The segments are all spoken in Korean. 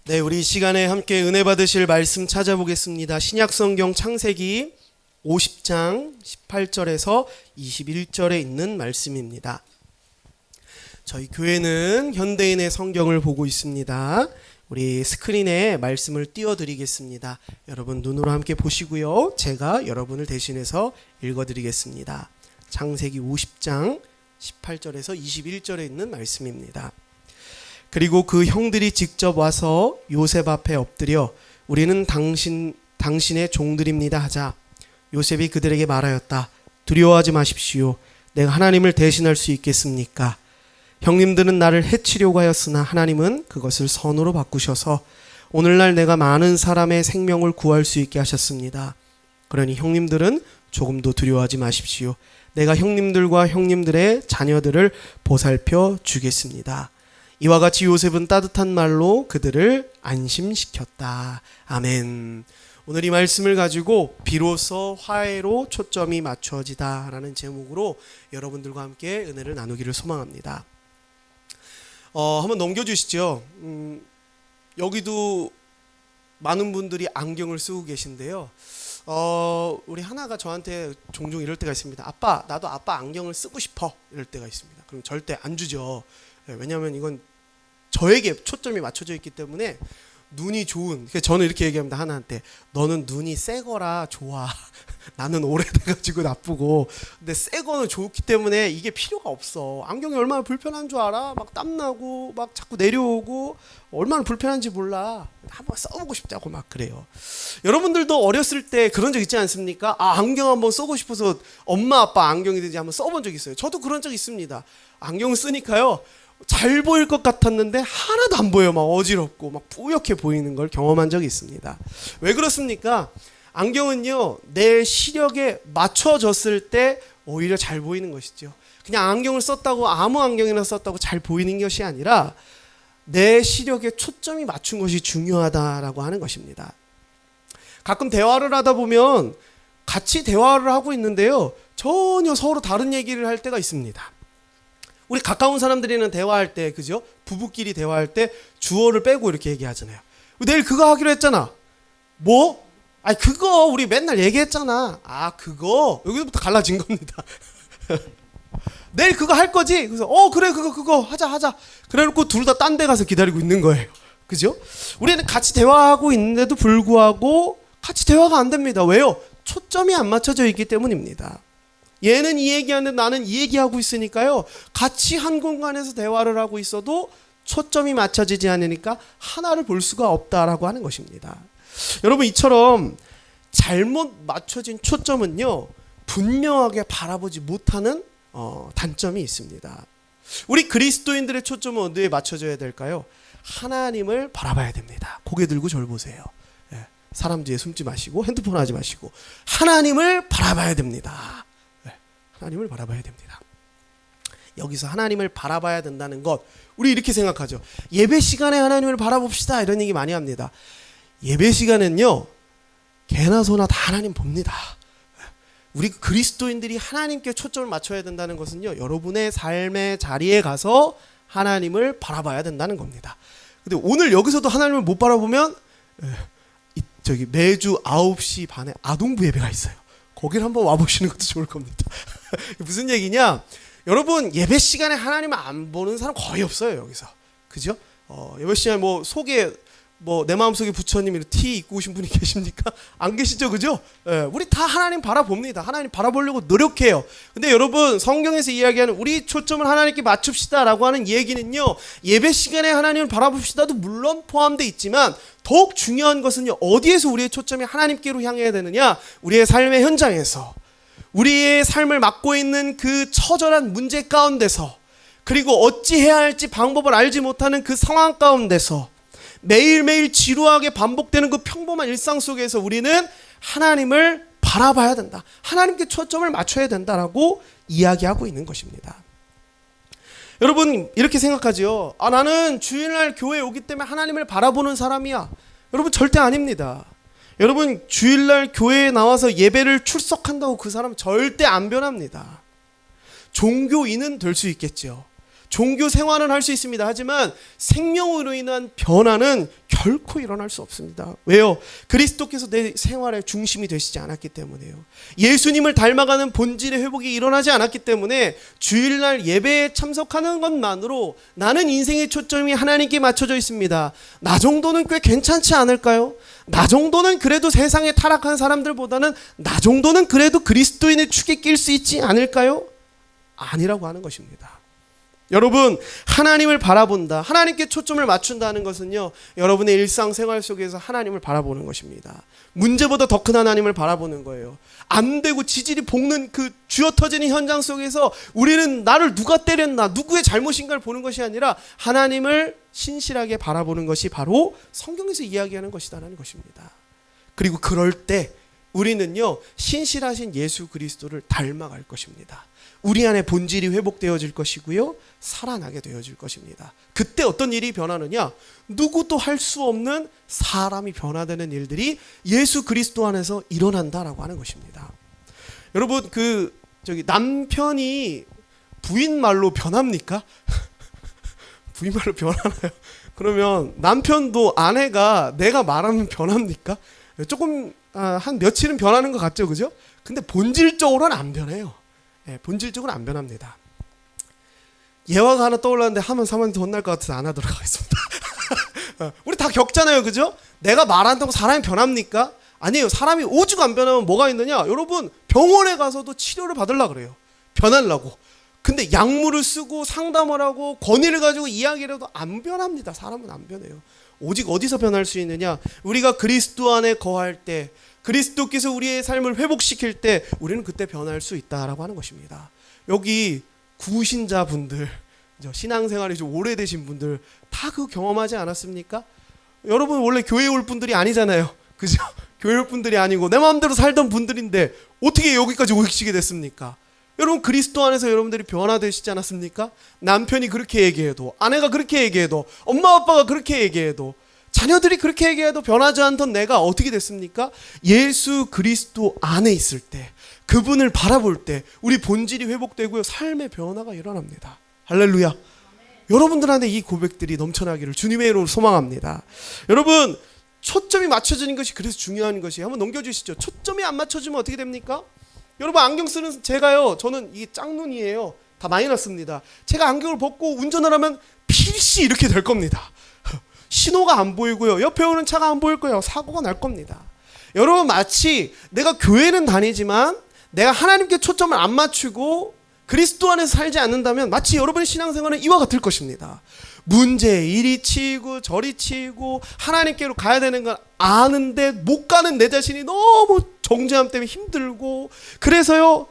네, 우리 이 시간에 함께 은혜 받으실 말씀 찾아보겠습니다. 신약성경 창세기 50장 18절에서 21절에 있는 말씀입니다. 저희 교회는 현대인의 성경을 보고 있습니다. 우리 스크린에 말씀을 띄워드리겠습니다. 여러분 눈으로 함께 보시고요. 제가 여러분을 대신해서 읽어드리겠습니다. 창세기 50장 18절에서 21절에 있는 말씀입니다. 그리고 그 형들이 직접 와서 요셉 앞에 엎드려 우리는 당신의 종들입니다 하자 요셉이 그들에게 말하였다. 두려워하지 마십시오. 내가 하나님을 대신할 수 있겠습니까? 형님들은 나를 해치려고 하였으나 하나님은 그것을 선으로 바꾸셔서 오늘날 내가 많은 사람의 생명을 구할 수 있게 하셨습니다. 그러니 형님들은 조금도 두려워하지 마십시오. 내가 형님들과 형님들의 자녀들을 보살펴 주겠습니다. 이와 같이 요셉은 따뜻한 말로 그들을 안심시켰다. 아멘. 오늘 이 말씀을 가지고 비로소 화해로 초점이 맞춰지다 라는 제목으로 여러분들과 함께 은혜를 나누기를 소망합니다. 한번 넘겨주시죠. 여기도 많은 분들이 안경을 쓰고 계신데요. 우리 하나가 저한테 종종 이럴 때가 있습니다. 아빠, 나도 아빠 안경을 쓰고 싶어. 이럴 때가 있습니다. 그럼 절대 안 주죠. 왜냐하면 이건 저에게 초점이 맞춰져 있기 때문에 눈이 좋은, 저는 이렇게 얘기합니다. 하나한테. 너는 눈이 새 거라 좋아. 나는 오래돼가지고 나쁘고. 근데 새 거는 좋기 때문에 이게 필요가 없어. 안경이 얼마나 불편한 줄 알아? 막 땀나고 막 자꾸 내려오고 얼마나 불편한지 몰라. 한번 써보고 싶다고 막 그래요. 여러분들도 어렸을 때 그런 적 있지 않습니까? 안경 한번 써고 싶어서 엄마 아빠 안경이든지 한번 써본 적 있어요. 저도 그런 적 있습니다. 안경 쓰니까요. 잘 보일 것 같았는데 하나도 안 보여요. 막 어지럽고 막 뿌옇게 보이는 걸 경험한 적이 있습니다. 왜 그렇습니까? 안경은요, 내 시력에 맞춰졌을 때 오히려 잘 보이는 것이죠. 그냥 안경을 썼다고 아무 안경이나 썼다고 잘 보이는 것이 아니라 내 시력에 초점이 맞춘 것이 중요하다라고 하는 것입니다. 가끔 대화를 하다 보면 같이 대화를 하고 있는데요, 전혀 서로 다른 얘기를 할 때가 있습니다. 우리 가까운 사람들이랑 대화할 때, 그죠? 부부끼리 대화할 때 주어를 빼고 이렇게 얘기하잖아요. 내일 그거 하기로 했잖아. 뭐? 그거 우리 맨날 얘기했잖아. 그거? 여기서부터 갈라진 겁니다. 내일 그거 할 거지? 그래서 그래 그거 하자. 그래놓고 둘 다 딴 데 가서 기다리고 있는 거예요. 그죠? 우리는 같이 대화하고 있는데도 불구하고 같이 대화가 안 됩니다. 왜요? 초점이 안 맞춰져 있기 때문입니다. 얘는 이 얘기하는데 나는 이 얘기하고 있으니까요. 같이 한 공간에서 대화를 하고 있어도 초점이 맞춰지지 않으니까 하나를 볼 수가 없다라고 하는 것입니다. 여러분, 이처럼 잘못 맞춰진 초점은요, 분명하게 바라보지 못하는 단점이 있습니다. 우리 그리스도인들의 초점은 어디에 맞춰져야 될까요? 하나님을 바라봐야 됩니다. 고개 들고 저를 보세요. 사람 뒤에 숨지 마시고 핸드폰 하지 마시고 하나님을 바라봐야 됩니다. 하나님을 바라봐야 됩니다. 여기서 하나님을 바라봐야 된다는 것, 우리 이렇게 생각하죠. 예배 시간에 하나님을 바라봅시다 이런 얘기 많이 합니다. 예배 시간은요, 개나 소나 다 하나님 봅니다. 우리 그리스도인들이 하나님께 초점을 맞춰야 된다는 것은요, 여러분의 삶의 자리에 가서 하나님을 바라봐야 된다는 겁니다. 근데 오늘 여기서도 하나님을 못 바라보면 매주 9시 반에 아동부 예배가 있어요. 거기를 한번 와보시는 것도 좋을 겁니다. 무슨 얘기냐? 여러분, 예배 시간에 하나님을 안 보는 사람 거의 없어요, 여기서. 그죠? 예배 시간에 속에 내 마음속에 부처님 티 입고 오신 분이 계십니까? 안 계시죠, 그죠? 우리 다 하나님 바라봅니다. 하나님 바라보려고 노력해요. 근데 여러분, 성경에서 이야기하는 우리 초점을 하나님께 맞춥시다라고 하는 얘기는요, 예배 시간에 하나님을 바라봅시다도 물론 포함되어 있지만 더욱 중요한 것은요, 어디에서 우리의 초점이 하나님께로 향해야 되느냐? 우리의 삶의 현장에서, 우리의 삶을 맡고 있는 그 처절한 문제 가운데서, 그리고 어찌해야 할지 방법을 알지 못하는 그 상황 가운데서, 매일매일 지루하게 반복되는 그 평범한 일상 속에서 우리는 하나님을 바라봐야 된다. 하나님께 초점을 맞춰야 된다라고 이야기하고 있는 것입니다. 여러분, 이렇게 생각하죠. 나는 주일날 교회에 오기 때문에 하나님을 바라보는 사람이야. 여러분, 절대 아닙니다. 여러분, 주일날 교회에 나와서 예배를 출석한다고 그 사람 절대 안 변합니다. 종교인은 될 수 있겠죠. 종교 생활은 할 수 있습니다. 하지만 생명으로 인한 변화는 결코 일어날 수 없습니다. 왜요? 그리스도께서 내 생활의 중심이 되시지 않았기 때문에요. 예수님을 닮아가는 본질의 회복이 일어나지 않았기 때문에 주일날 예배에 참석하는 것만으로 나는 인생의 초점이 하나님께 맞춰져 있습니다. 나 정도는 꽤 괜찮지 않을까요? 나 정도는 그래도 세상에 타락한 사람들보다는 나 정도는 그래도 그리스도인의 축에 낄 수 있지 않을까요? 아니라고 하는 것입니다. 여러분, 하나님을 바라본다, 하나님께 초점을 맞춘다는 것은요, 여러분의 일상생활 속에서 하나님을 바라보는 것입니다. 문제보다 더 큰 하나님을 바라보는 거예요. 안 되고 지질이 볶는 그 쥐어터지는 현장 속에서 우리는 나를 누가 때렸나, 누구의 잘못인가를 보는 것이 아니라 하나님을 신실하게 바라보는 것이 바로 성경에서 이야기하는 것이다라는 것입니다. 그리고 그럴 때 우리는요, 신실하신 예수 그리스도를 닮아갈 것입니다. 우리 안에 본질이 회복되어질 것이고요, 살아나게 되어질 것입니다. 그때 어떤 일이 변하느냐? 누구도 할 수 없는 사람이 변화되는 일들이 예수 그리스도 안에서 일어난다라고 하는 것입니다. 여러분, 남편이 부인 말로 변합니까? 부인 말로 변하나요? 그러면 남편도 아내가 내가 말하면 변합니까? 조금 한 며칠은 변하는 것 같죠, 그죠? 근데 본질적으로는 안 변해요. 본질적으로 안 변합니다. 예화가 하나 떠올랐는데 하면 사모님한테 혼날 것 같아서 안 하도록 하겠습니다. 우리 다 겪잖아요, 그죠? 내가 말한다고 사람이 변합니까? 아니에요. 사람이 오죽 안 변하면 뭐가 있느냐? 여러분, 병원에 가서도 치료를 받으려고 그래요. 변하려고. 근데 약물을 쓰고 상담을 하고 권위를 가지고 이야기를 해도 안 변합니다. 사람은 안 변해요. 오직 어디서 변할 수 있느냐? 우리가 그리스도 안에 거할 때, 그리스도께서 우리의 삶을 회복시킬 때 우리는 그때 변할 수 있다라고 하는 것입니다. 여기 구신자분들, 신앙생활이 좀 오래되신 분들 다 그 경험하지 않았습니까? 여러분 원래 교회 올 분들이 아니잖아요, 그죠? 교회 올 분들이 아니고 내 마음대로 살던 분들인데 어떻게 여기까지 오시게 됐습니까? 여러분, 그리스도 안에서 여러분들이 변화되시지 않았습니까? 남편이 그렇게 얘기해도, 아내가 그렇게 얘기해도, 엄마 아빠가 그렇게 얘기해도, 자녀들이 그렇게 얘기해도 변하지 않던 내가 어떻게 됐습니까? 예수 그리스도 안에 있을 때, 그분을 바라볼 때 우리 본질이 회복되고요, 삶의 변화가 일어납니다. 할렐루야. 여러분들한테 이 고백들이 넘쳐나기를 주님의 이름으로 소망합니다. 여러분, 초점이 맞춰지는 것이 그래서 중요한 것이에요. 한번 넘겨주시죠. 초점이 안 맞춰지면 어떻게 됩니까? 여러분, 안경 쓰는 제가요, 저는 이게 짝눈이에요. 다 마이너스입니다. 제가 안경을 벗고 운전을 하면 필시 이렇게 될 겁니다. 신호가 안 보이고요, 옆에 오는 차가 안 보일 거예요. 사고가 날 겁니다. 여러분, 마치 내가 교회는 다니지만 내가 하나님께 초점을 안 맞추고 그리스도 안에서 살지 않는다면 마치 여러분의 신앙생활은 이와 같을 것입니다. 문제에 이리 치이고 저리 치이고 하나님께로 가야 되는 걸 아는데 못 가는 내 자신이 너무 정죄함 때문에 힘들고, 그래서요,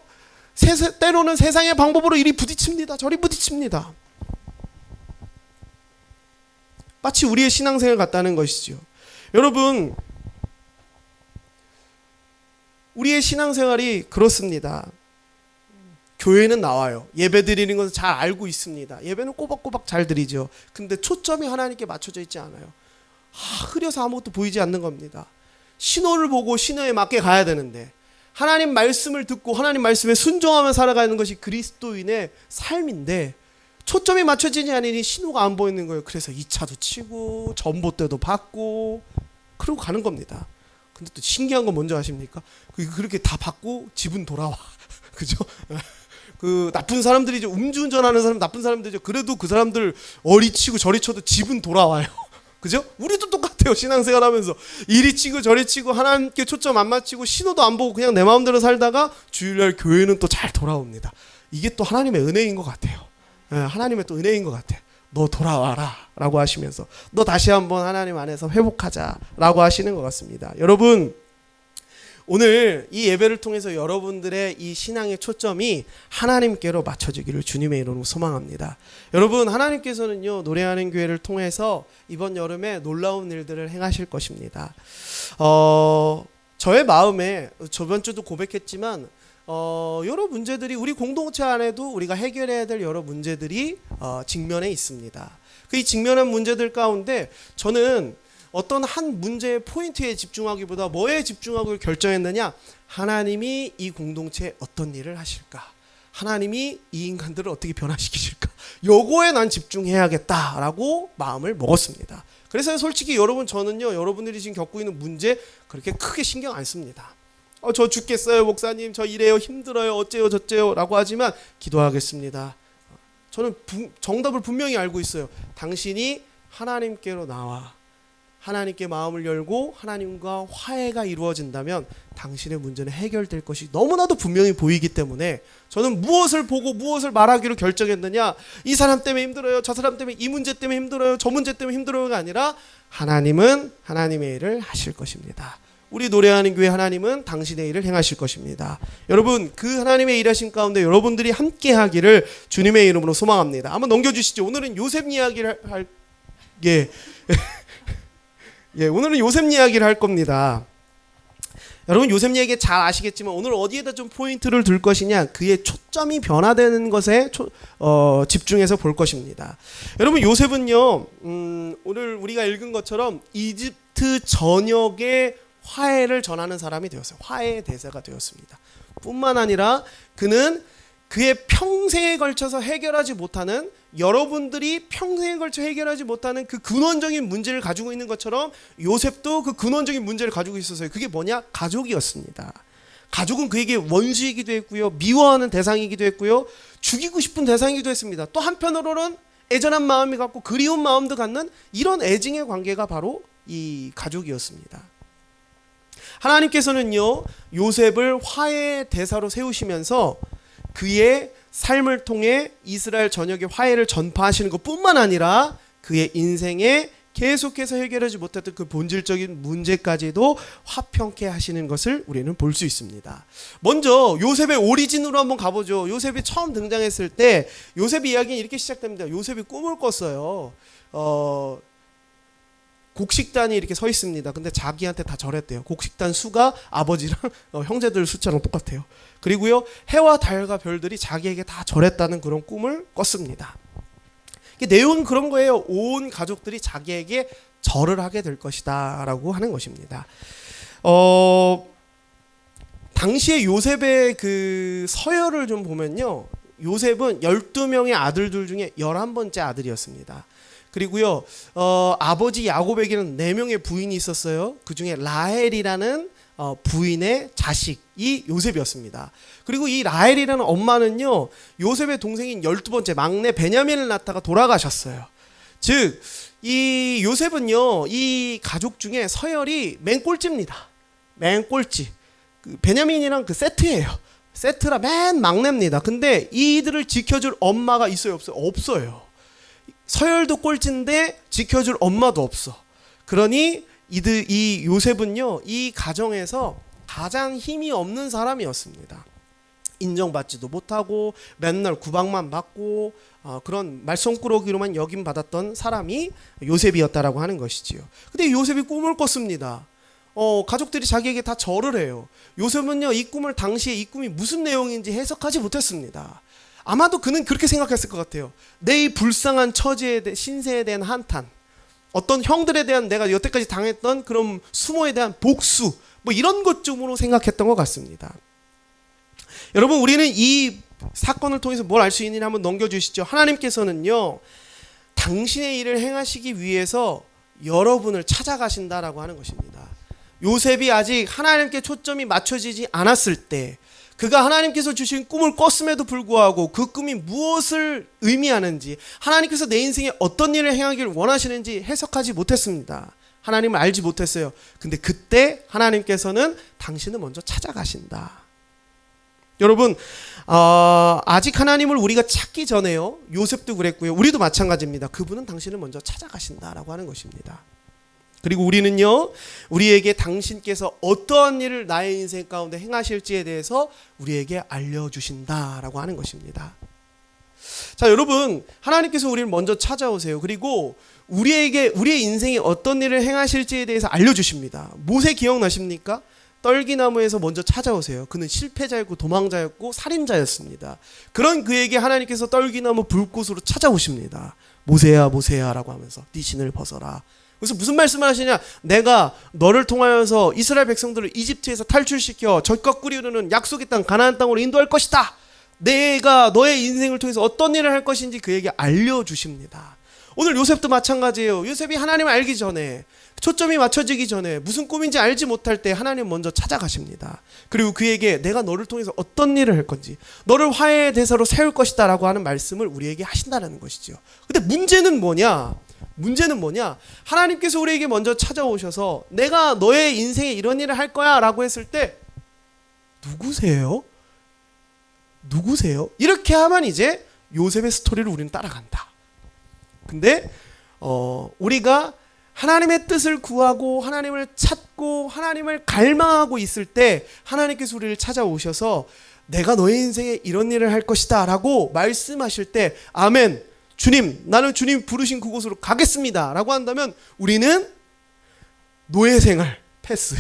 때로는 세상의 방법으로 이리 부딪힙니다, 저리 부딪힙니다. 마치 우리의 신앙생활 같다는 것이죠. 여러분, 우리의 신앙생활이 그렇습니다. 교회는 나와요. 예배 드리는 것은 잘 알고 있습니다. 예배는 꼬박꼬박 잘 드리죠. 근데 초점이 하나님께 맞춰져 있지 않아요. 흐려서 아무것도 보이지 않는 겁니다. 신호를 보고 신호에 맞게 가야 되는데, 하나님 말씀을 듣고 하나님 말씀에 순종하며 살아가는 것이 그리스도인의 삶인데 초점이 맞춰지지 않으니 신호가 안 보이는 거예요. 그래서 2차도 치고 전봇대도 받고 그러고 가는 겁니다. 근데 또 신기한 건 뭔지 아십니까? 그렇게 다 받고 집은 돌아와. 그죠? 그 나쁜 사람들이죠. 음주운전하는 사람 나쁜 사람들이죠. 그래도 그 사람들 어리치고 저리쳐도 집은 돌아와요. 그죠? 우리도 똑같아요. 신앙생활 하면서 이리 치고 저리 치고 하나님께 초점 안 맞추고 신호도 안 보고 그냥 내 마음대로 살다가 주일날 교회는 또 잘 돌아옵니다. 이게 또 하나님의 은혜인 것 같아요. 하나님의 또 은혜인 것 같아. 너 돌아와라 라고 하시면서 너 다시 한번 하나님 안에서 회복하자 라고 하시는 것 같습니다. 여러분, 오늘 이 예배를 통해서 여러분들의 이 신앙의 초점이 하나님께로 맞춰지기를 주님의 이름으로 소망합니다. 여러분, 하나님께서는요, 노래하는 교회를 통해서 이번 여름에 놀라운 일들을 행하실 것입니다. 저의 마음에 저번 주도 고백했지만 여러 문제들이 우리 공동체 안에도 우리가 해결해야 될 여러 문제들이 직면해 있습니다. 그 이 직면한 문제들 가운데 저는 어떤 한 문제의 포인트에 집중하기보다 뭐에 집중하고 결정했느냐? 하나님이 이 공동체에 어떤 일을 하실까? 하나님이 이 인간들을 어떻게 변화시키실까? 요거에 난 집중해야겠다라고 마음을 먹었습니다. 그래서 솔직히 여러분, 저는요, 여러분들이 지금 겪고 있는 문제 그렇게 크게 신경 안 씁니다. 저 죽겠어요 목사님, 저 이래요, 힘들어요, 어째요 저째요 라고 하지만 기도하겠습니다. 저는 정답을 분명히 알고 있어요. 당신이 하나님께로 나와 하나님께 마음을 열고 하나님과 화해가 이루어진다면 당신의 문제는 해결될 것이 너무나도 분명히 보이기 때문에 저는 무엇을 보고 무엇을 말하기로 결정했느냐, 이 사람 때문에 힘들어요, 저 사람 때문에, 이 문제 때문에 힘들어요, 저 문제 때문에 힘들어요가 아니라 하나님은 하나님의 일을 하실 것입니다. 우리 노래하는 교회 하나님은 당신의 일을 행하실 것입니다. 여러분, 그 하나님의 일하심 가운데 여러분들이 함께 하기를 주님의 이름으로 소망합니다. 한번 넘겨주시죠. 오늘은 요셉 이야기를 오늘은 요셉 이야기를 할 겁니다. 여러분, 요셉 이야기 잘 아시겠지만 오늘 어디에다 좀 포인트를 둘 것이냐, 그의 초점이 변화되는 것에 집중해서 볼 것입니다. 여러분, 요셉은요, 오늘 우리가 읽은 것처럼 이집트 전역에 화해를 전하는 사람이 되었어요. 화해의 대사가 되었습니다. 뿐만 아니라 그는 그의 평생에 걸쳐서 해결하지 못하는, 여러분들이 평생에 걸쳐 해결하지 못하는 그 근원적인 문제를 가지고 있는 것처럼 요셉도 그 근원적인 문제를 가지고 있었어요. 그게 뭐냐? 가족이었습니다. 가족은 그에게 원수이기도 했고요, 미워하는 대상이기도 했고요, 죽이고 싶은 대상이기도 했습니다. 또 한편으로는 애절한 마음이 갖고 그리운 마음도 갖는 이런 애증의 관계가 바로 이 가족이었습니다. 하나님께서는요, 요셉을 화해의 대사로 세우시면서 그의 삶을 통해 이스라엘 전역에 화해를 전파하시는 것뿐만 아니라 그의 인생에 계속해서 해결하지 못했던 그 본질적인 문제까지도 화평케 하시는 것을 우리는 볼 수 있습니다. 먼저 요셉의 오리진으로 한번 가보죠. 요셉이 처음 등장했을 때 요셉의 이야기는 이렇게 시작됩니다. 요셉이 꿈을 꿨어요. 곡식단이 이렇게 서 있습니다. 근데 자기한테 다 절했대요. 곡식단 수가 아버지랑 형제들 숫자랑 똑같아요. 그리고요, 해와 달과 별들이 자기에게 다 절했다는 그런 꿈을 꿨습니다. 내용은 그런 거예요. 온 가족들이 자기에게 절을 하게 될 것이다 라고 하는 것입니다. 당시에 요셉의 그 서열을 좀 보면요, 요셉은 12명의 아들들 중에 11번째 아들이었습니다. 그리고요, 아버지 야곱에게는 4명의 부인이 있었어요. 그 중에 라헬이라는 부인의 자식이 요셉이었습니다. 그리고 이 라헬이라는 엄마는요, 요셉의 동생인 12번째 막내 베냐민을 낳다가 돌아가셨어요. 즉, 이 요셉은요, 이 가족 중에 서열이 맨 꼴찌입니다. 맨 꼴찌. 베냐민이랑 그 세트예요. 세트라 맨 막내입니다. 근데 이들을 지켜줄 엄마가 있어요, 없어요? 없어요. 서열도 꼴찌인데 지켜줄 엄마도 없어. 그러니 이 요셉은요, 이 가정에서 가장 힘이 없는 사람이었습니다. 인정받지도 못하고 맨날 구박만 받고 그런 말썽꾸러기로만 여김받았던 사람이 요셉이었다라고 하는 것이지요. 근데 요셉이 꿈을 꿨습니다. 가족들이 자기에게 다 절을 해요. 요셉은요, 이 꿈을 당시에 이 꿈이 무슨 내용인지 해석하지 못했습니다. 아마도 그는 그렇게 생각했을 것 같아요. 내 이 불쌍한 처지에 대해, 신세에 대한 한탄, 어떤 형들에 대한 내가 여태까지 당했던 그런 수모에 대한 복수, 뭐 이런 것쯤으로 생각했던 것 같습니다. 여러분, 우리는 이 사건을 통해서 뭘 알 수 있느냐 한번 넘겨주시죠. 하나님께서는요, 당신의 일을 행하시기 위해서 여러분을 찾아가신다라고 하는 것입니다. 요셉이 아직 하나님께 초점이 맞춰지지 않았을 때, 그가 하나님께서 주신 꿈을 꿨음에도 불구하고 그 꿈이 무엇을 의미하는지, 하나님께서 내 인생에 어떤 일을 행하기를 원하시는지 해석하지 못했습니다. 하나님을 알지 못했어요. 근데 그때 하나님께서는 당신을 먼저 찾아가신다. 여러분, 아직 하나님을 우리가 찾기 전에요, 요셉도 그랬고요, 우리도 마찬가지입니다. 그분은 당신을 먼저 찾아가신다라고 하는 것입니다. 그리고 우리는요, 우리에게 당신께서 어떠한 일을 나의 인생 가운데 행하실지에 대해서 우리에게 알려주신다라고 하는 것입니다. 자, 여러분, 하나님께서 우리를 먼저 찾아오세요. 그리고 우리의 인생에 어떤 일을 행하실지에 대해서 알려주십니다. 모세 기억나십니까? 떨기나무에서 먼저 찾아오세요. 그는 실패자였고 도망자였고 살인자였습니다. 그런 그에게 하나님께서 떨기나무 불꽃으로 찾아오십니다. 모세야 모세야 라고 하면서 네 신을 벗어라. 그래서 무슨 말씀을 하시냐? 내가 너를 통하여서 이스라엘 백성들을 이집트에서 탈출시켜 젖과 꿀이 흐르는 약속의 땅 가나안 땅으로 인도할 것이다. 내가 너의 인생을 통해서 어떤 일을 할 것인지 그에게 알려주십니다. 오늘 요셉도 마찬가지예요. 요셉이 하나님을 알기 전에, 초점이 맞춰지기 전에, 무슨 꿈인지 알지 못할 때 하나님 먼저 찾아가십니다. 그리고 그에게 내가 너를 통해서 어떤 일을 할 건지, 너를 화해의 대사로 세울 것이다 라고 하는 말씀을 우리에게 하신다는 것이죠. 근데 문제는 뭐냐? 하나님께서 우리에게 먼저 찾아오셔서 내가 너의 인생에 이런 일을 할 거야 라고 했을 때 누구세요? 이렇게 하면 이제 요셉의 스토리를 우리는 따라간다. 근데 우리가 하나님의 뜻을 구하고 하나님을 찾고 하나님을 갈망하고 있을 때 하나님께서 우리를 찾아오셔서 내가 너의 인생에 이런 일을 할 것이다 라고 말씀하실 때 아멘, 주님, 나는 주님 부르신 그곳으로 가겠습니다 라고 한다면 우리는 노예 생활 패스,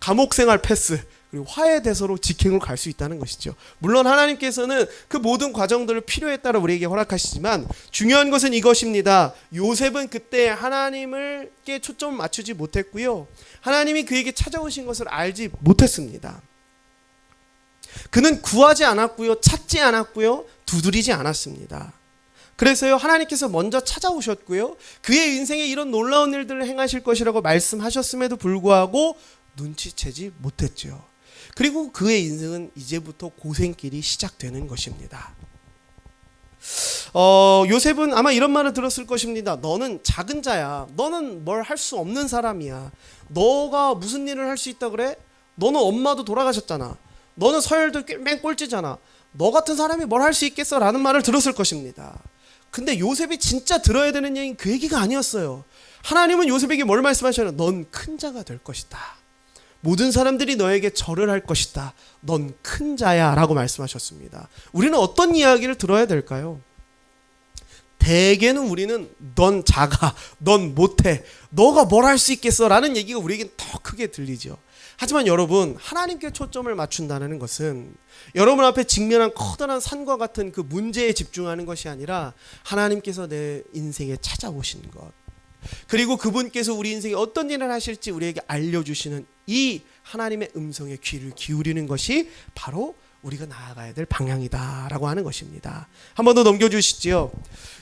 감옥 생활 패스, 그리고 화해 대서로 직행으로 갈 수 있다는 것이죠. 물론 하나님께서는 그 모든 과정들을 필요에 따라 우리에게 허락하시지만 중요한 것은 이것입니다. 요셉은 그때 하나님께 초점을 맞추지 못했고요. 하나님이 그에게 찾아오신 것을 알지 못했습니다. 그는 구하지 않았고요. 찾지 않았고요. 두드리지 않았습니다. 그래서요, 하나님께서 먼저 찾아오셨고요. 그의 인생에 이런 놀라운 일들을 행하실 것이라고 말씀하셨음에도 불구하고 눈치채지 못했죠. 그리고 그의 인생은 이제부터 고생길이 시작되는 것입니다. 요셉은 아마 이런 말을 들었을 것입니다. 너는 작은 자야. 너는 뭘 할 수 없는 사람이야. 너가 무슨 일을 할 수 있다 그래? 너는 엄마도 돌아가셨잖아. 너는 서열도 맨 꼴찌잖아. 너 같은 사람이 뭘 할 수 있겠어? 라는 말을 들었을 것입니다. 근데 요셉이 진짜 들어야 되는 얘기는 그 얘기가 아니었어요. 하나님은 요셉에게 뭘 말씀하셨냐면 넌 큰 자가 될 것이다. 모든 사람들이 너에게 절을 할 것이다. 넌 큰 자야 라고 말씀하셨습니다. 우리는 어떤 이야기를 들어야 될까요? 대개는 우리는 넌 작아, 넌 못해, 너가 뭘 할 수 있겠어 라는 얘기가 우리에겐 더 크게 들리죠. 하지만 여러분, 하나님께 초점을 맞춘다는 것은 여러분 앞에 직면한 커다란 산과 같은 그 문제에 집중하는 것이 아니라 하나님께서 내 인생에 찾아오신 것, 그리고 그분께서 우리 인생에 어떤 일을 하실지 우리에게 알려주시는 이 하나님의 음성에 귀를 기울이는 것이 바로 우리가 나아가야 될 방향이다라고 하는 것입니다. 한 번 더 넘겨주시죠.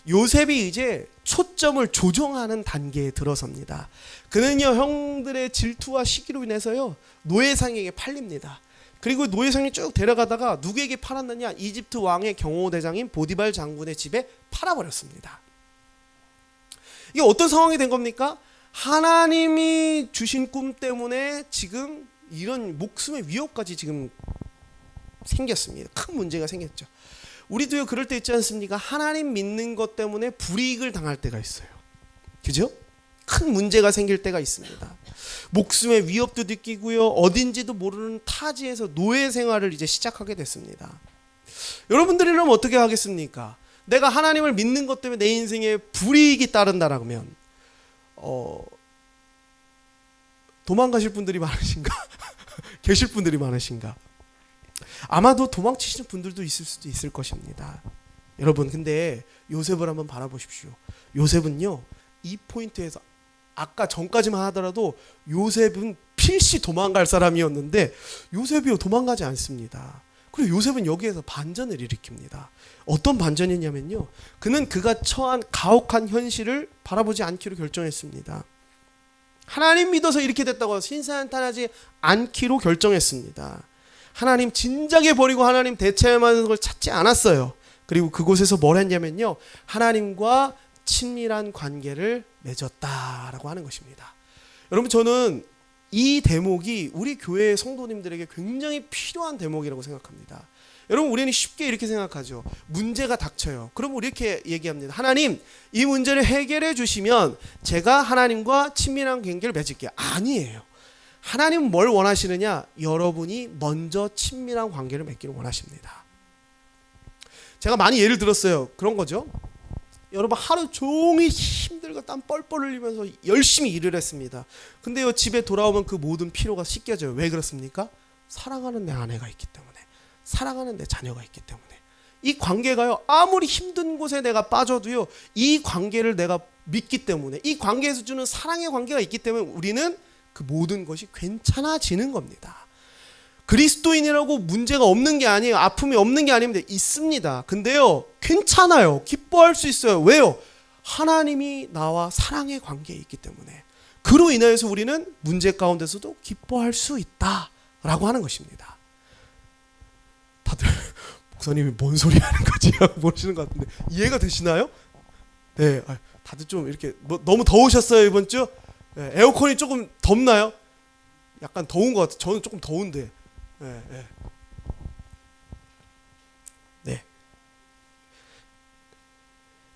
요셉이 이제 초점을 조정하는 단계에 들어섭니다. 그는요, 형들의 질투와 시기로 인해서요, 노예상에게 팔립니다. 그리고 노예상에 쭉 데려가다가 누구에게 팔았느냐? 이집트 왕의 경호대장인 보디발 장군의 집에 팔아버렸습니다. 이게 어떤 상황이 된 겁니까? 하나님이 주신 꿈 때문에 지금 이런 목숨의 위협까지 지금 생겼습니다. 큰 문제가 생겼죠. 우리도요, 그럴 때 있지 않습니까? 하나님 믿는 것 때문에 불이익을 당할 때가 있어요. 그죠? 큰 문제가 생길 때가 있습니다. 목숨의 위협도 느끼고요, 어딘지도 모르는 타지에서 노예 생활을 이제 시작하게 됐습니다. 여러분들이라면 어떻게 하겠습니까? 내가 하나님을 믿는 것 때문에 내 인생에 불이익이 따른다라면 도망가실 분들이 많으신가? 계실 분들이 많으신가? 아마도 도망치시는 분들도 있을 수도 있을 것입니다. 여러분, 근데 요셉을 한번 바라보십시오. 요셉은요, 이 포인트에서 아까 전까지만 하더라도 요셉은 필시 도망갈 사람이었는데 요셉이요, 도망가지 않습니다. 그리고 요셉은 여기에서 반전을 일으킵니다. 어떤 반전이냐면요, 그는 그가 처한 가혹한 현실을 바라보지 않기로 결정했습니다. 하나님 믿어서 이렇게 됐다고 신사한탄하지 않기로 결정했습니다. 하나님 진작에 버리고 하나님 대체할 만한 걸 찾지 않았어요. 그리고 그곳에서 뭘 했냐면요, 하나님과 친밀한 관계를 맺었다라고 하는 것입니다. 여러분, 저는 이 대목이 우리 교회 성도님들에게 굉장히 필요한 대목이라고 생각합니다. 여러분, 우리는 쉽게 이렇게 생각하죠. 문제가 닥쳐요. 그럼 우리 이렇게 얘기합니다. 하나님, 이 문제를 해결해 주시면 제가 하나님과 친밀한 관계를 맺을게요. 아니에요. 하나님은 뭘 원하시느냐? 여러분이 먼저 친밀한 관계를 맺기를 원하십니다. 제가 많이 예를 들었어요. 그런 거죠. 여러분, 하루 종일 힘들고 땀 뻘뻘 흘리면서 열심히 일을 했습니다. 근데요, 집에 돌아오면 그 모든 피로가 씻겨져요. 왜 그렇습니까? 사랑하는 내 아내가 있기 때문에, 사랑하는 내 자녀가 있기 때문에. 이 관계가요, 아무리 힘든 곳에 내가 빠져도요, 이 관계를 내가 믿기 때문에, 이 관계에서 주는 사랑의 관계가 있기 때문에 우리는 그 모든 것이 괜찮아지는 겁니다. 그리스도인이라고 문제가 없는 게 아니에요. 아픔이 없는 게 아닙니다. 있습니다. 근데요, 괜찮아요. 기뻐할 수 있어요. 왜요? 하나님이 나와 사랑의 관계에 있기 때문에. 그로 인하여서 우리는 문제 가운데서도 기뻐할 수 있다라고 하는 것입니다. 다들 목사님이 뭔 소리 하는 거지? 하고 보시는 것 같은데 이해가 되시나요? 네, 다들 좀 이렇게 너무 더우셨어요 이번 주? 네, 에어컨이 조금 덥나요? 약간 더운 것 같아요. 저는 조금 더운데. 네, 네. 네.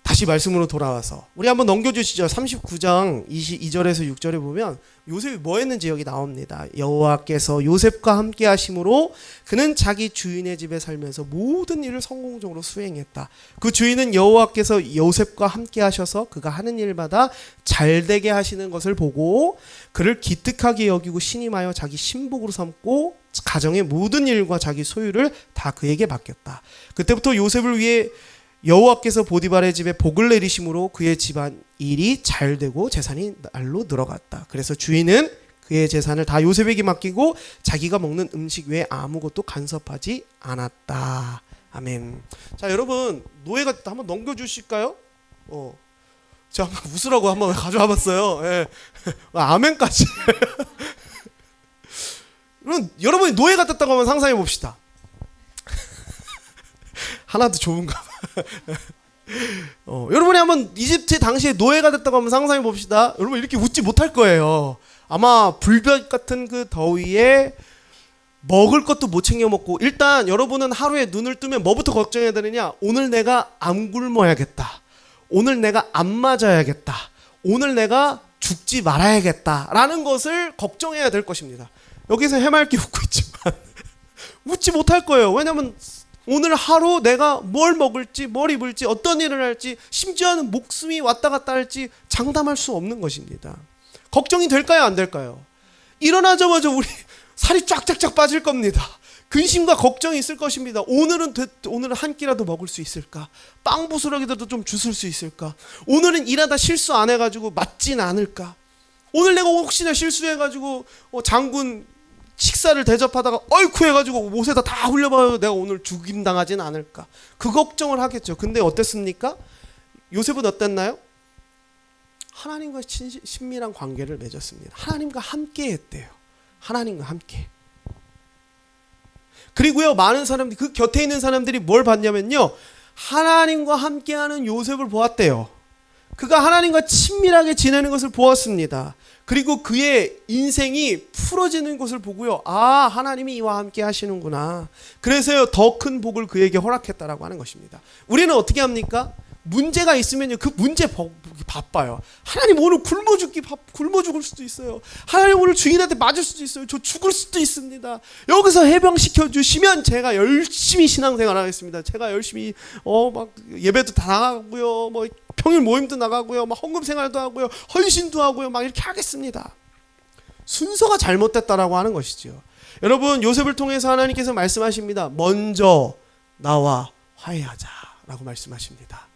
다시 말씀으로 돌아와서 우리 한번 넘겨주시죠. 39장 22절에서 6절에 보면 요셉이 뭐 했는지 여기 나옵니다. 여호와께서 요셉과 함께 하심으로 그는 자기 주인의 집에 살면서 모든 일을 성공적으로 수행했다. 그 주인은 여호와께서 요셉과 함께 하셔서 그가 하는 일마다 잘되게 하시는 것을 보고 그를 기특하게 여기고 신임하여 자기 신복으로 삼고 가정의 모든 일과 자기 소유를 다 그에게 맡겼다. 그때부터 요셉을 위해 여호와께서 보디발의 집에 복을 내리심으로 그의 집안 일이 잘되고 재산이 날로 늘어갔다. 그래서 주인은 그의 재산을 다 요셉에게 맡기고 자기가 먹는 음식 외에 아무것도 간섭하지 않았다. 아멘. 자, 여러분 노예가 한번 넘겨주실까요? 제가 한번 웃으라고 한번 가져와봤어요. 예. 아멘까지. 그럼 여러분이 노예가 됐다고 한번 상상해 봅시다. 하나도 좋은가 봐. 여러분이 한번 이집트 당시에 노예가 됐다고 한번 상상해 봅시다. 여러분 이렇게 웃지 못할 거예요. 아마 불볕 같은 그 더위에 먹을 것도 못 챙겨 먹고, 일단 여러분은 하루에 눈을 뜨면 뭐부터 걱정해야 되느냐? 오늘 내가 안 굶어야겠다. 오늘 내가 안 맞아야겠다. 오늘 내가 죽지 말아야겠다 라는 것을 걱정해야 될 것입니다. 여기서 해맑게 웃고 있지만 웃지 못할 거예요. 왜냐하면 오늘 하루 내가 뭘 먹을지 뭘 입을지 어떤 일을 할지 심지어는 목숨이 왔다 갔다 할지 장담할 수 없는 것입니다. 걱정이 될까요 안 될까요? 일어나자마자 우리 살이 쫙쫙쫙 빠질 겁니다. 근심과 걱정이 있을 것입니다. 오늘은 한 끼라도 먹을 수 있을까? 빵 부스러기라도 좀 주술 수 있을까? 오늘은 일하다 실수 안 해가지고 맞진 않을까? 오늘 내가 혹시나 실수해가지고 장군 식사를 대접하다가 어이쿠 해가지고 옷에다 다 흘려봐요. 내가 오늘 죽임당하진 않을까? 그 걱정을 하겠죠. 근데 어땠습니까? 요셉은 어땠나요? 하나님과 친밀한 관계를 맺었습니다. 하나님과 함께 했대요. 하나님과 함께. 그리고요, 많은 사람들이, 그 곁에 있는 사람들이 뭘 봤냐면요, 하나님과 함께하는 요셉을 보았대요. 그가 하나님과 친밀하게 지내는 것을 보았습니다. 그리고 그의 인생이 풀어지는 것을 보고요, 아, 하나님이 이와 함께 하시는구나. 그래서요, 더 큰 복을 그에게 허락했다라고 하는 것입니다. 우리는 어떻게 합니까? 문제가 있으면요, 그 문제 보기 바빠요. 하나님 오늘 굶어 죽을 수도 있어요. 하나님 오늘 주인한테 맞을 수도 있어요. 저 죽을 수도 있습니다. 여기서 해병시켜 주시면 제가 열심히 신앙생활 하겠습니다. 제가 열심히 막 예배도 다 나가고요, 뭐 평일 모임도 나가고요, 막 헌금 생활도 하고요, 헌신도 하고요, 막 이렇게 하겠습니다. 순서가 잘못됐다라고 하는 것이죠. 여러분, 요셉을 통해서 하나님께서 말씀하십니다. 먼저 나와 화해하자라고 말씀하십니다.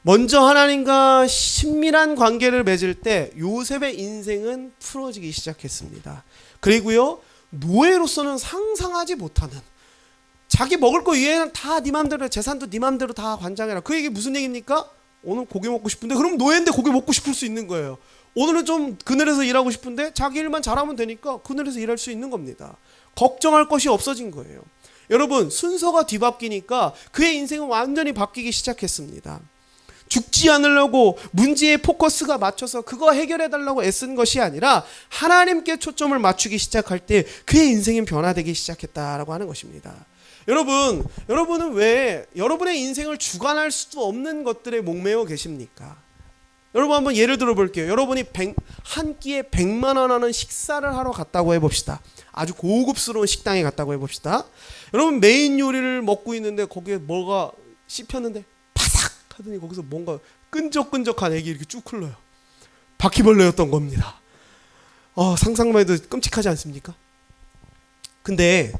먼저 하나님과 친밀한 관계를 맺을 때 요셉의 인생은 풀어지기 시작했습니다. 그리고요, 노예로서는 상상하지 못하는, 자기 먹을 거 이외에는 다 네 맘대로, 재산도 네 맘대로 다 관장해라. 그 얘기 무슨 얘기입니까? 오늘 고기 먹고 싶은데, 그럼 노예인데 고기 먹고 싶을 수 있는 거예요. 오늘은 좀 그늘에서 일하고 싶은데 자기 일만 잘하면 되니까 그늘에서 일할 수 있는 겁니다. 걱정할 것이 없어진 거예요. 여러분, 순서가 뒤바뀌니까 그의 인생은 완전히 바뀌기 시작했습니다. 죽지 않으려고 문제에 포커스가 맞춰서 그거 해결해달라고 애쓴 것이 아니라 하나님께 초점을 맞추기 시작할 때 그의 인생은 변화되기 시작했다라고 하는 것입니다. 여러분은 왜 여러분의 인생을 주관할 수도 없는 것들에 목매어 계십니까? 여러분 한번 예를 들어 볼게요. 여러분이 한 끼에 100만 원 하는 식사를 하러 갔다고 해봅시다. 아주 고급스러운 식당에 갔다고 해봅시다. 여러분 메인 요리를 먹고 있는데 거기에 뭐가 씹혔는데 파삭 하더니 거기서 뭔가 끈적끈적한 액이 이렇게 쭉 흘러요. 바퀴벌레였던 겁니다. 상상만 해도 끔찍하지 않습니까? 근데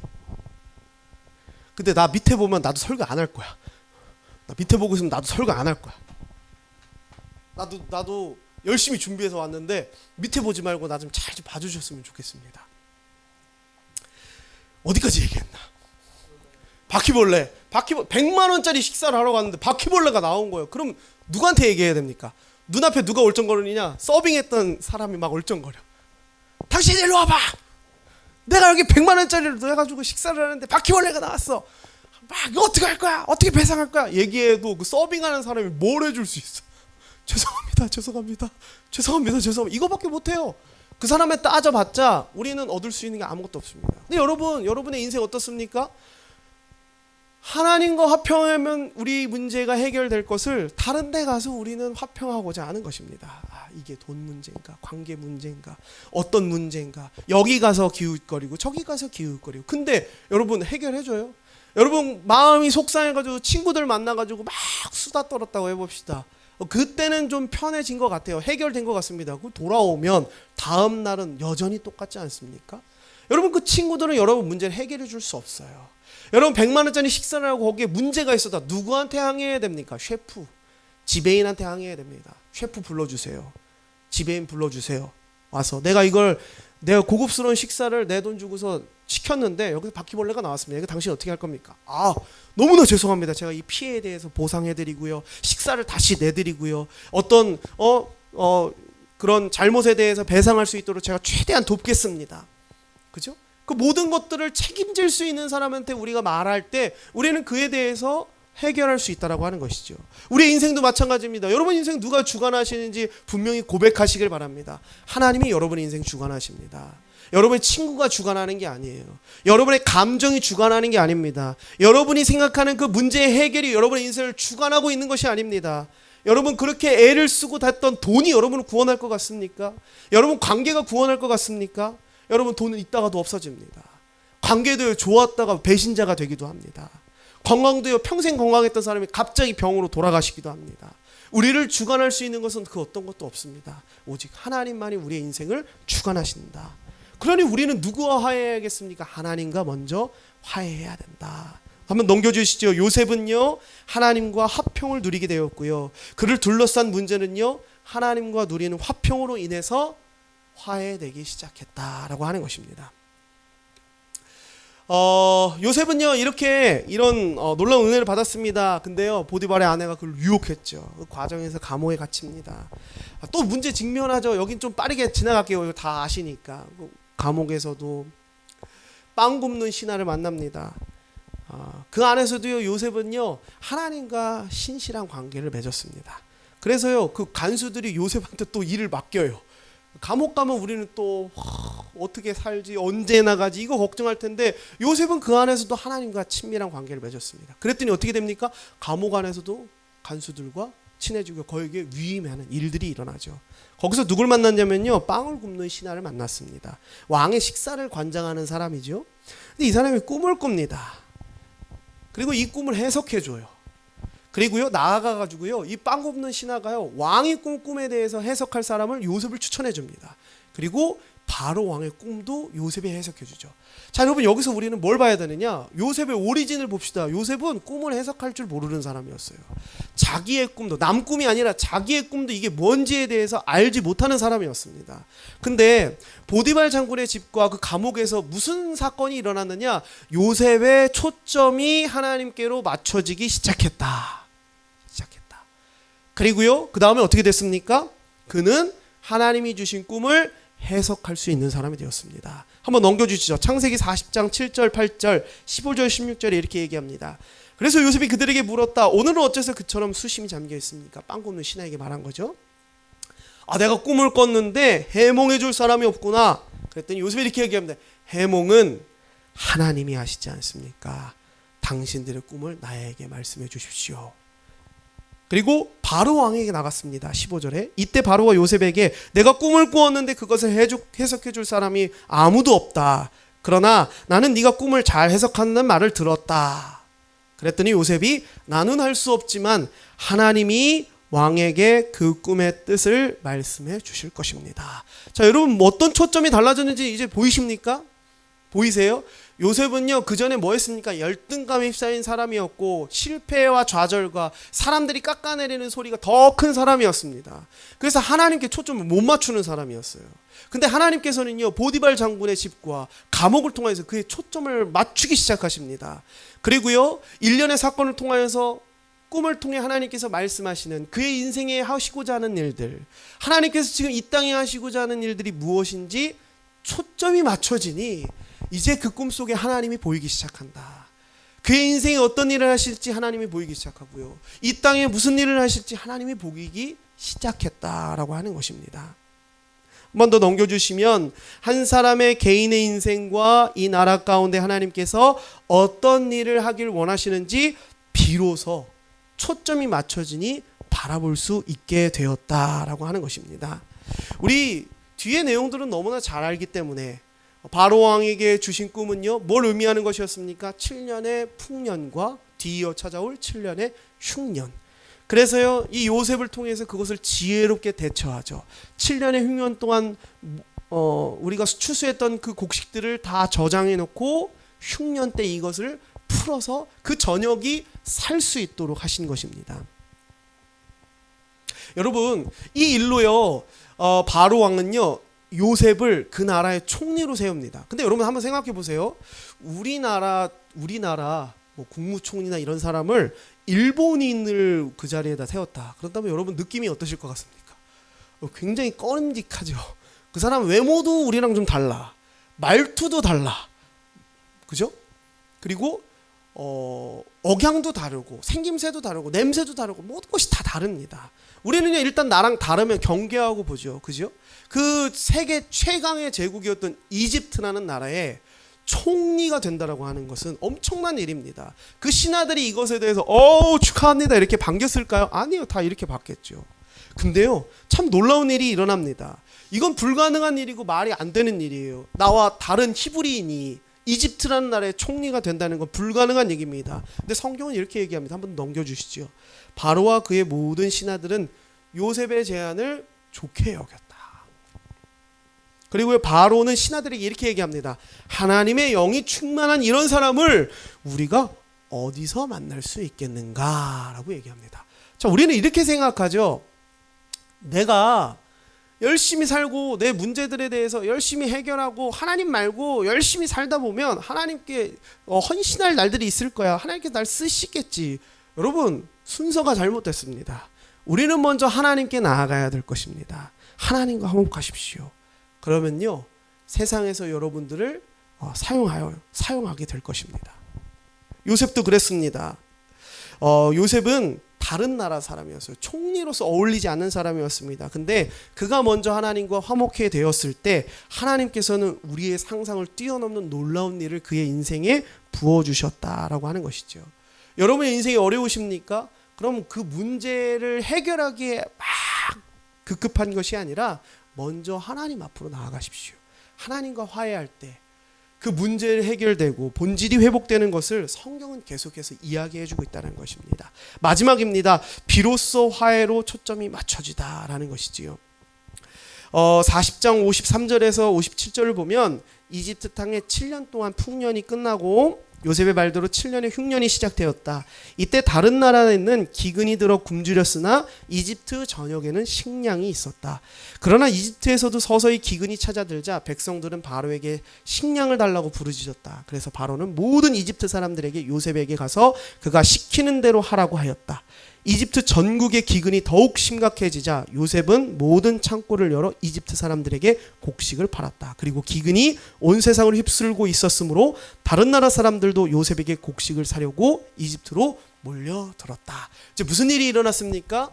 나 밑에 보면 나도 설교 안 할 거야. 나 밑에 보고 있으면 나도 설교 안 할 거야. 나도 열심히 준비해서 왔는데 밑에 보지 말고 나 좀 잘 좀 봐주셨으면 좋겠습니다. 어디까지 얘기했나? 바퀴벌레 100만 원짜리 식사를 하러 갔는데 바퀴벌레가 나온 거예요. 그럼 누구한테 얘기해야 됩니까? 눈앞에 누가 얼쩡거리느냐? 서빙했던 사람이 막 얼쩡거려. 당신 일로 와봐. 내가 여기 100만 원짜리를 해가지고 식사를 하는데 바퀴벌레가 나왔어. 막 이거 어떻게 할 거야? 어떻게 배상할 거야? 얘기해도 그 서빙하는 사람이 뭘 해줄 수 있어? 죄송합니다. 이거밖에 못해요. 그 사람에 따져봤자 우리는 얻을 수 있는 게 아무것도 없습니다. 근데 여러분의 인생 어떻습니까? 하나님과 화평하면 우리 문제가 해결될 것을 다른 데 가서 우리는 화평하고자 하는 것입니다. 이게 돈 문제인가, 관계 문제인가, 어떤 문제인가, 여기 가서 기웃거리고 저기 가서 기웃거리고. 근데 여러분 해결해줘요? 여러분 마음이 속상해가지고 친구들 만나가지고 막 수다 떨었다고 해봅시다. 그때는 좀 편해진 것 같아요. 해결된 것 같습니다. 돌아오면 다음 날은 여전히 똑같지 않습니까? 여러분 그 친구들은 여러분 문제를 해결해 줄 수 없어요. 여러분 100만 원짜리 식사를 하고 거기에 문제가 있어도 누구한테 항의해야 됩니까? 셰프, 지배인한테 항의해야 됩니다. 셰프 불러주세요. 지배인 불러주세요. 와서 내가 고급스러운 식사를 내 돈 주고서 시켰는데 여기서 바퀴벌레가 나왔습니다. 이거 당신 어떻게 할 겁니까? 너무나 죄송합니다. 제가 이 피해에 대해서 보상해드리고요. 식사를 다시 내드리고요. 어떤 그런 잘못에 대해서 배상할 수 있도록 제가 최대한 돕겠습니다. 그죠? 그 모든 것들을 책임질 수 있는 사람한테 우리가 말할 때 우리는 그에 대해서 해결할 수 있다라고 하는 것이죠. 우리의 인생도 마찬가지입니다. 여러분 인생 누가 주관하시는지 분명히 고백하시길 바랍니다. 하나님이 여러분의 인생 주관하십니다. 여러분의 친구가 주관하는 게 아니에요. 여러분의 감정이 주관하는 게 아닙니다. 여러분이 생각하는 그 문제의 해결이 여러분의 인생을 주관하고 있는 것이 아닙니다. 여러분 그렇게 애를 쓰고 댔던 돈이 여러분을 구원할 것 같습니까? 여러분 관계가 구원할 것 같습니까? 여러분 돈은 있다가도 없어집니다. 관계도 좋았다가 배신자가 되기도 합니다. 건강도요, 평생 건강했던 사람이 갑자기 병으로 돌아가시기도 합니다. 우리를 주관할 수 있는 것은 그 어떤 것도 없습니다. 오직 하나님만이 우리의 인생을 주관하신다. 그러니 우리는 누구와 화해해야겠습니까? 하나님과 먼저 화해해야 된다. 한번 넘겨주시죠. 요셉은요 하나님과 화평을 누리게 되었고요. 그를 둘러싼 문제는요 하나님과 누리는 화평으로 인해서 화해되기 시작했다라고 하는 것입니다. 요셉은요 이런 놀라운 은혜를 받았습니다. 근데요 보디발의 아내가 그를 유혹했죠. 그 과정에서 감옥에 갇힙니다. 또 문제 직면하죠. 여긴 좀 빠르게 지나갈게요. 이거 다 아시니까. 감옥에서도 빵 굽는 신하를 만납니다. 그 안에서도요 요셉은요 하나님과 신실한 관계를 맺었습니다. 그래서요 그 간수들이 요셉한테 또 일을 맡겨요. 감옥 가면 우리는 또 어떻게 살지, 언제 나가지 이거 걱정할 텐데 요셉은 그 안에서도 하나님과 친밀한 관계를 맺었습니다. 그랬더니 어떻게 됩니까? 감옥 안에서도 간수들과 친해지고 거기에 위임하는 일들이 일어나죠. 거기서 누굴 만났냐면요 빵을 굽는 신하를 만났습니다. 왕의 식사를 관장하는 사람이죠. 근데 이 사람이 꿈을 꿉니다. 그리고 이 꿈을 해석해줘요. 그리고요 나아가가지고요 이 빵 굽는 신하가요 왕이 꾼 꿈에 대해서 해석할 사람을 요셉을 추천해 줍니다. 그리고 바로 왕의 꿈도 요셉이 해석해 주죠. 자 여러분 여기서 우리는 뭘 봐야 되느냐? 요셉의 오리진을 봅시다. 요셉은 꿈을 해석할 줄 모르는 사람이었어요. 자기의 꿈도 남 꿈이 아니라 자기의 꿈도 이게 뭔지에 대해서 알지 못하는 사람이었습니다. 근데 보디발 장군의 집과 그 감옥에서 무슨 사건이 일어났느냐? 요셉의 초점이 하나님께로 맞춰지기 시작했다. 그리고요 그 다음에 어떻게 됐습니까? 그는 하나님이 주신 꿈을 해석할 수 있는 사람이 되었습니다. 한번 넘겨주시죠. 창세기 40장 7절 8절 15절 16절에 이렇게 얘기합니다. 그래서 요셉이 그들에게 물었다. 오늘은 어째서 그처럼 수심이 잠겨 있습니까? 빵 굽는 신하에게 말한 거죠. 내가 꿈을 꿨는데 해몽해 줄 사람이 없구나. 그랬더니 요셉이 이렇게 얘기합니다. 해몽은 하나님이 하시지 않습니까? 당신들의 꿈을 나에게 말씀해 주십시오. 그리고 바로 왕에게 나갔습니다. 15절에 이때 바로가 요셉에게 내가 꿈을 꾸었는데 그것을 해석해 줄 사람이 아무도 없다. 그러나 나는 네가 꿈을 잘 해석하는 말을 들었다. 그랬더니 요셉이 나는 할 수 없지만 하나님이 왕에게 그 꿈의 뜻을 말씀해 주실 것입니다. 자 여러분 어떤 초점이 달라졌는지 이제 보이십니까? 보이세요? 요셉은요 그 전에 뭐 했습니까? 열등감에 휩싸인 사람이었고 실패와 좌절과 사람들이 깎아내리는 소리가 더 큰 사람이었습니다. 그래서 하나님께 초점을 못 맞추는 사람이었어요. 근데 하나님께서는요 보디발 장군의 집과 감옥을 통해서 그의 초점을 맞추기 시작하십니다. 그리고요 일련의 사건을 통하여서 꿈을 통해 하나님께서 말씀하시는 그의 인생에 하시고자 하는 일들, 하나님께서 지금 이 땅에 하시고자 하는 일들이 무엇인지 초점이 맞춰지니 이제 그 꿈속에 하나님이 보이기 시작한다. 그의 인생에 어떤 일을 하실지 하나님이 보이기 시작하고요, 이 땅에 무슨 일을 하실지 하나님이 보이기 시작했다라고 하는 것입니다. 한 번 더 넘겨주시면, 한 사람의 개인의 인생과 이 나라 가운데 하나님께서 어떤 일을 하길 원하시는지 비로소 초점이 맞춰지니 바라볼 수 있게 되었다라고 하는 것입니다. 우리 뒤의 내용들은 너무나 잘 알기 때문에 바로 왕에게 주신 꿈은요 뭘 의미하는 것이었습니까? 7년의 풍년과 뒤이어 찾아올 7년의 흉년. 그래서요 이 요셉을 통해서 그것을 지혜롭게 대처하죠. 7년의 흉년 동안 우리가 추수했던 그 곡식들을 다 저장해 놓고 흉년 때 이것을 풀어서 그 저녁이 살 수 있도록 하신 것입니다. 여러분 이 일로요 바로 왕은요 요셉을 그 나라의 총리로 세웁니다. 근데 여러분 한번 생각해 보세요. 우리나라 뭐 국무총리나 이런 사람을 일본인을 그 자리에다 세웠다. 그렇다면 여러분 느낌이 어떠실 것 같습니까? 굉장히 꺼림직하죠. 그 사람 외모도 우리랑 좀 달라, 말투도 달라, 그죠? 그리고 억양도 다르고 생김새도 다르고 냄새도 다르고 모든 것이 다 다릅니다. 우리는요 일단 나랑 다르면 경계하고 보죠, 그죠? 그 세계 최강의 제국이었던 이집트라는 나라에 총리가 된다라고 하는 것은 엄청난 일입니다. 그 신하들이 이것에 대해서 축하합니다 이렇게 반겼을까요? 아니요, 다 이렇게 받겠죠. 근데요 참 놀라운 일이 일어납니다. 이건 불가능한 일이고 말이 안 되는 일이에요. 나와 다른 히브리인이 이집트라는 나라의 총리가 된다는 건 불가능한 얘기입니다. 근데 성경은 이렇게 얘기합니다. 한번 넘겨주시죠. 바로와 그의 모든 신하들은 요셉의 제안을 좋게 여겼다. 그리고 바로는 신하들에게 이렇게 얘기합니다. 하나님의 영이 충만한 이런 사람을 우리가 어디서 만날 수 있겠는가 라고 얘기합니다. 자, 우리는 이렇게 생각하죠. 내가 열심히 살고 내 문제들에 대해서 열심히 해결하고 하나님 말고 열심히 살다 보면 하나님께 헌신할 날들이 있을 거야. 하나님께 날 쓰시겠지. 여러분 순서가 잘못됐습니다. 우리는 먼저 하나님께 나아가야 될 것입니다. 하나님과 화목하십시오. 그러면요 세상에서 여러분들을 사용하게 될 것입니다. 요셉도 그랬습니다. 요셉은 다른 나라 사람이었어요. 총리로서 어울리지 않는 사람이었습니다. 근데 그가 먼저 하나님과 화목해 되었을 때 하나님께서는 우리의 상상을 뛰어넘는 놀라운 일을 그의 인생에 부어주셨다라고 하는 것이죠. 여러분의 인생이 어려우십니까? 그럼 그 문제를 해결하기에 막 급급한 것이 아니라 먼저 하나님 앞으로 나아가십시오. 하나님과 화해할 때 그 문제를 해결되고 본질이 회복되는 것을 성경은 계속해서 이야기해주고 있다는 것입니다. 마지막입니다. 비로소 화해로 초점이 맞춰지다라는 것이지요. 40장 53절에서 57절을 보면 이집트 땅에 7년 동안 풍년이 끝나고 요셉의 말대로 7년의 흉년이 시작되었다. 이때 다른 나라에는 기근이 들어 굶주렸으나 이집트 전역에는 식량이 있었다. 그러나 이집트에서도 서서히 기근이 찾아들자 백성들은 바로에게 식량을 달라고 부르짖었다. 그래서 바로는 모든 이집트 사람들에게 요셉에게 가서 그가 시키는 대로 하라고 하였다. 이집트 전국의 기근이 더욱 심각해지자 요셉은 모든 창고를 열어 이집트 사람들에게 곡식을 팔았다. 그리고 기근이 온 세상을 휩쓸고 있었으므로 다른 나라 사람들도 요셉에게 곡식을 사려고 이집트로 몰려들었다. 이제 무슨 일이 일어났습니까?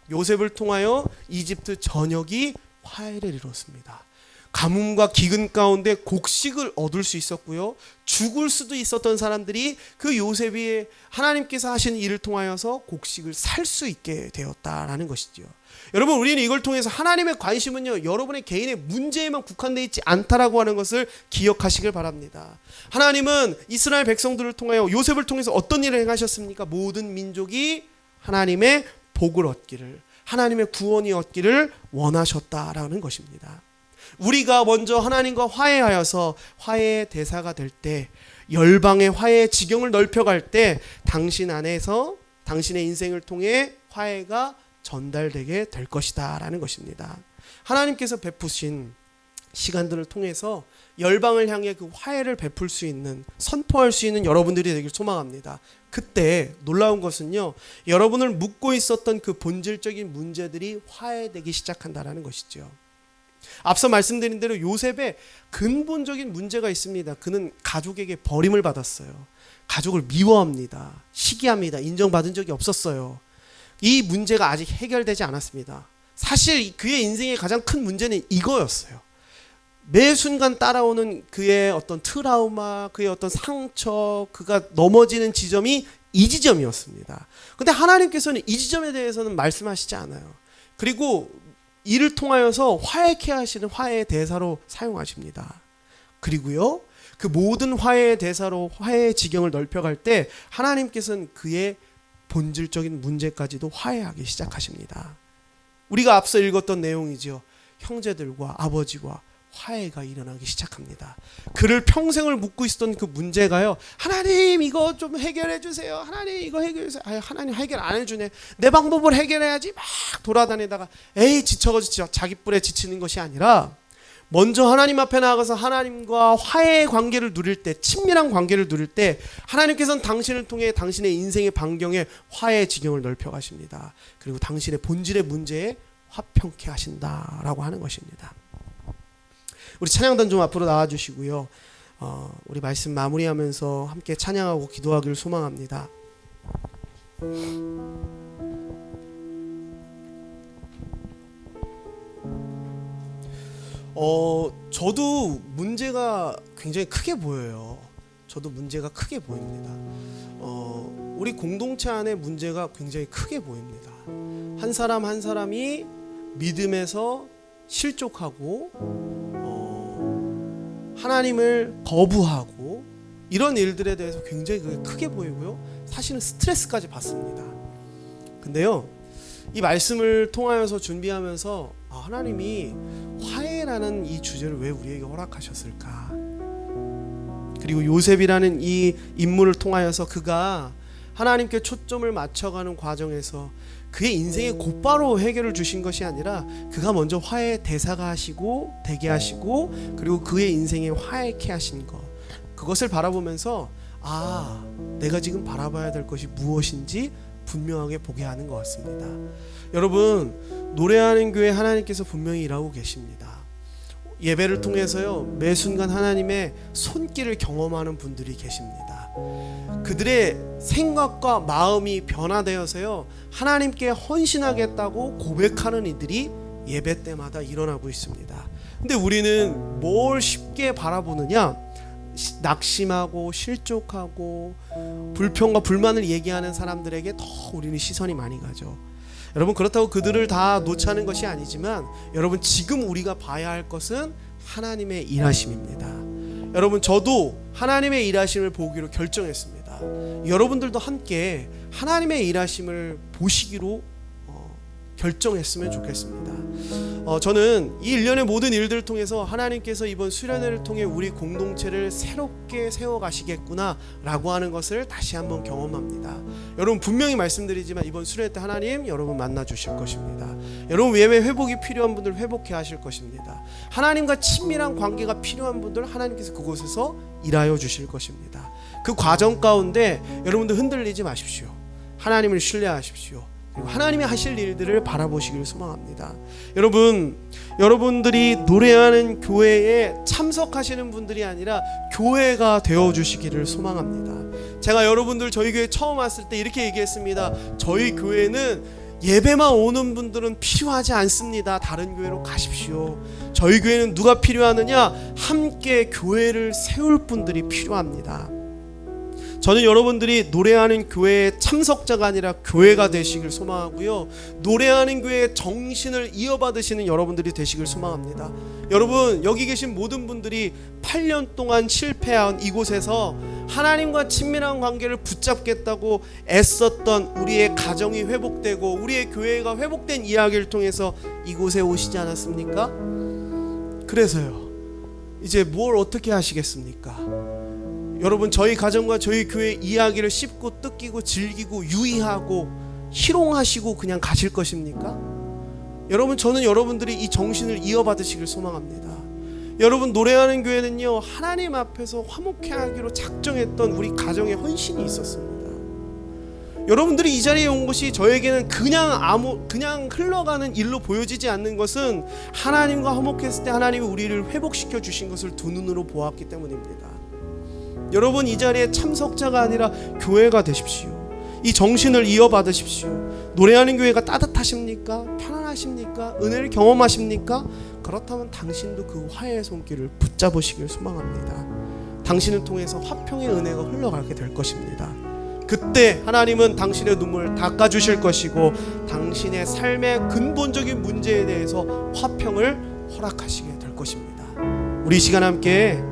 요셉을 통하여 이집트 전역이 화해를 이뤘습니다. 가뭄과 기근 가운데 곡식을 얻을 수 있었고요. 죽을 수도 있었던 사람들이 그 요셉이 하나님께서 하신 일을 통하여서 곡식을 살 수 있게 되었다라는 것이죠. 여러분 우리는 이걸 통해서 하나님의 관심은요 여러분의 개인의 문제에만 국한되어 있지 않다라고 하는 것을 기억하시길 바랍니다. 하나님은 이스라엘 백성들을 통하여 요셉을 통해서 어떤 일을 행하셨습니까? 모든 민족이 하나님의 복을 얻기를, 하나님의 구원이 얻기를 원하셨다라는 것입니다. 우리가 먼저 하나님과 화해하여서 화해의 대사가 될 때 열방의 화해의 지경을 넓혀갈 때 당신 안에서 당신의 인생을 통해 화해가 전달되게 될 것이다 라는 것입니다. 하나님께서 베푸신 시간들을 통해서 열방을 향해 그 화해를 베풀 수 있는, 선포할 수 있는 여러분들이 되길 소망합니다. 그때 놀라운 것은요, 여러분을 묶고 있었던 그 본질적인 문제들이 화해되기 시작한다라는 것이죠. 앞서 말씀드린 대로 요셉의 근본적인 문제가 있습니다. 그는 가족에게 버림을 받았어요. 가족을 미워합니다. 시기합니다. 인정받은 적이 없었어요. 이 문제가 아직 해결되지 않았습니다. 사실 그의 인생의 가장 큰 문제는 이거였어요. 매 순간 따라오는 그의 어떤 트라우마, 그의 어떤 상처, 그가 넘어지는 지점이 이 지점이었습니다. 근데 하나님께서는 이 지점에 대해서는 말씀하시지 않아요. 그리고 이를 통하여서 화해케 하시는 화해의 대사로 사용하십니다. 그리고요, 그 모든 화해의 대사로 화해의 지경을 넓혀갈 때 하나님께서는 그의 본질적인 문제까지도 화해하기 시작하십니다. 우리가 앞서 읽었던 내용이죠. 형제들과 아버지와 화해가 일어나기 시작합니다. 그를 평생을 묻고 있었던 그 문제가요, 하나님 이거 좀 해결해 주세요. 하나님 이거 해결해 주세요. 하나님 해결 안 해주네. 내 방법을 해결해야지. 막 돌아다니다가 지쳐가지고 자기 뿔에 지치는 것이 아니라 먼저 하나님 앞에 나아가서 하나님과 화해의 관계를 누릴 때, 친밀한 관계를 누릴 때 하나님께서는 당신을 통해 당신의 인생의 반경에 화해의 지경을 넓혀 가십니다. 그리고 당신의 본질의 문제에 화평케 하신다라고 하는 것입니다. 우리 찬양단 좀 앞으로 나와주시고요. 우리 말씀 마무리하면서 함께 찬양하고 기도하기를 소망합니다. 저도 문제가 굉장히 크게 보여요. 저도 문제가 크게 보입니다. 우리 공동체 안에 문제가 굉장히 크게 보입니다. 한 사람 한 사람이 믿음에서 실족하고 하나님을 거부하고 이런 일들에 대해서 굉장히 크게 보이고요. 사실은 스트레스까지 받습니다. 근데요, 이 말씀을 통하여서 준비하면서 하나님이 화해라는 이 주제를 왜 우리에게 허락하셨을까? 그리고 요셉이라는 이 인물을 통하여서 그가 하나님께 초점을 맞춰가는 과정에서 그의 인생에 곧바로 해결을 주신 것이 아니라 그가 먼저 화해의 대사가 하시고 되게 하시고 그리고 그의 인생에 화해케 하신 것, 그것을 바라보면서 내가 지금 바라봐야 될 것이 무엇인지 분명하게 보게 하는 것 같습니다. 여러분, 노래하는 교회 하나님께서 분명히 일하고 계십니다. 예배를 통해서요, 매 순간 하나님의 손길을 경험하는 분들이 계십니다. 그들의 생각과 마음이 변화되어서요, 하나님께 헌신하겠다고 고백하는 이들이 예배 때마다 일어나고 있습니다. 근데 우리는 뭘 쉽게 바라보느냐? 낙심하고 실족하고 불평과 불만을 얘기하는 사람들에게 더 우리는 시선이 많이 가죠. 여러분, 그렇다고 그들을 다 놓자는 것이 아니지만 여러분, 지금 우리가 봐야 할 것은 하나님의 일하심입니다. 여러분, 저도 하나님의 일하심을 보기로 결정했습니다. 여러분들도 함께 하나님의 일하심을 보시기로 결정했으면 좋겠습니다. 저는 이 일련의 모든 일들을 통해서 하나님께서 이번 수련회를 통해 우리 공동체를 새롭게 세워가시겠구나 라고 하는 것을 다시 한번 경험합니다. 여러분, 분명히 말씀드리지만 이번 수련회 때 하나님 여러분 만나 주실 것입니다. 여러분, 예배 회복이 필요한 분들 회복해 하실 것입니다. 하나님과 친밀한 관계가 필요한 분들 하나님께서 그곳에서 일하여 주실 것입니다. 그 과정 가운데 여러분들 흔들리지 마십시오. 하나님을 신뢰하십시오. 그리고 하나님이 하실 일들을 바라보시기를 소망합니다. 여러분들이 노래하는 교회에 참석하시는 분들이 아니라 교회가 되어주시기를 소망합니다. 제가 여러분들 저희 교회 처음 왔을 때 이렇게 얘기했습니다. 저희 교회는 예배만 오는 분들은 필요하지 않습니다. 다른 교회로 가십시오. 저희 교회는 누가 필요하느냐? 함께 교회를 세울 분들이 필요합니다. 저는 여러분들이 노래하는 교회의 참석자가 아니라 교회가 되시길 소망하고요, 노래하는 교회의 정신을 이어받으시는 여러분들이 되시길 소망합니다. 여러분, 여기 계신 모든 분들이 8년 동안 실패한 이곳에서 하나님과 친밀한 관계를 붙잡겠다고 애썼던 우리의 가정이 회복되고 우리의 교회가 회복된 이야기를 통해서 이곳에 오시지 않았습니까? 그래서요, 이제 뭘 어떻게 하시겠습니까? 여러분, 저희 가정과 저희 교회 이야기를 씹고 뜯기고 즐기고 유의하고 희롱하시고 그냥 가실 것입니까? 여러분, 저는 여러분들이 이 정신을 이어받으시길 소망합니다. 여러분, 노래하는 교회는요, 하나님 앞에서 화목해 하기로 작정했던 우리 가정의 헌신이 있었습니다. 여러분들이 이 자리에 온 것이 저에게는 그냥 흘러가는 일로 보여지지 않는 것은 하나님과 화목했을 때 하나님이 우리를 회복시켜 주신 것을 두 눈으로 보았기 때문입니다. 여러분, 이 자리에 참석자가 아니라 교회가 되십시오. 이 정신을 이어받으십시오. 노래하는 교회가 따뜻하십니까? 편안하십니까? 은혜를 경험하십니까? 그렇다면 당신도 그 화해의 손길을 붙잡으시길 소망합니다. 당신을 통해서 화평의 은혜가 흘러가게 될 것입니다. 그때 하나님은 당신의 눈물을 닦아주실 것이고 당신의 삶의 근본적인 문제에 대해서 화평을 허락하시게 될 것입니다. 우리 이 시간 함께